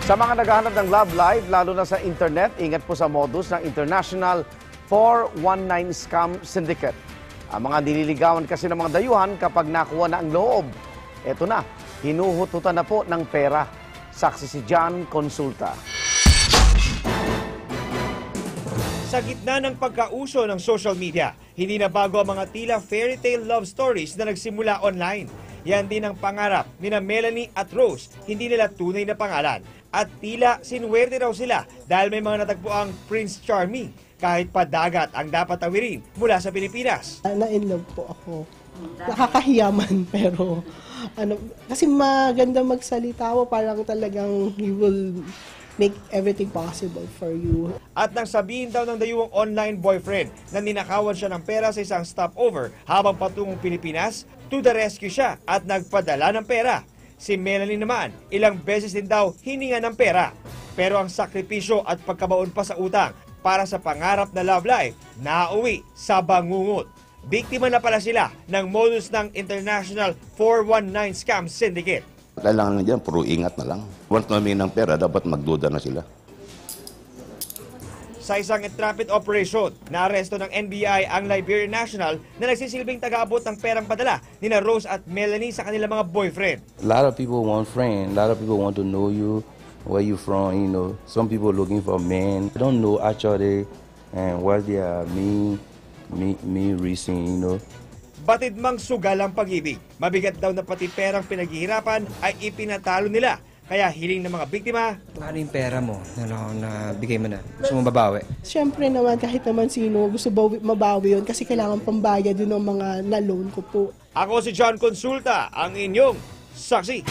Sa mga naghahanap ng love life, lalo na sa internet, ingat po sa modus ng International 419 Scam Syndicate. Ang mga nililigawan kasi ng mga dayuhan kapag nakuha na ang loob. Eto na, hinuhututan na po ng pera. Saksi si John Consulta. Sa gitna ng pagkauso ng social media, hindi na bago ang mga tila fairy tale love stories na nagsimula online. Yan din ang pangarap ni Melanie at Rose, hindi nila tunay na pangalan. At tila sinuwerte raw sila dahil may mga natagpuang Prince Charming. Kahit pa dagat ang dapat tawirin mula sa Pilipinas. Na-in love po ako. Nakakahiyaman pero kasi maganda magsalita mo, parang talagang he will make everything possible for you. At nang sabihin daw ng dayuhang online boyfriend na ninakawan siya ng pera sa isang stopover habang patungong Pilipinas, to the rescue siya at nagpadala ng pera. Si Melanie naman, ilang beses din daw hininga ng pera. Pero ang sakripisyo at pagkabaon pa sa utang para sa pangarap na love life, nauwi sa bangungot. Biktima na pala sila ng modus ng International 419 Scam Syndicate. Kailangan na dyan, puro ingat na lang. Once na may ng pera, dapat magduda na sila. Sa isang entrapment operation, naaresto ng NBI ang Liberian national na nagsisilbing taga-abot ng perang padala ni Rose at Melanie sa kanilang mga boyfriend. A lot of people want friends. A lot of people want to know you, where you from, you know. Some people looking for men. They don't know actually and what they are mean reason, you know. Batid mang sugal ang pag-ibig. Mabigat daw na pati perang pinaghihirapan ay ipinatalo nila. Kaya hiling ng mga biktima. Paano yung pera mo na bigay mo na? Gusto mo babawi? Siyempre naman, kahit naman sino, gusto mabawi yun kasi kailangan pambayad yun ng mga na-loan ko po. Ako si John Consulta, ang inyong saksi.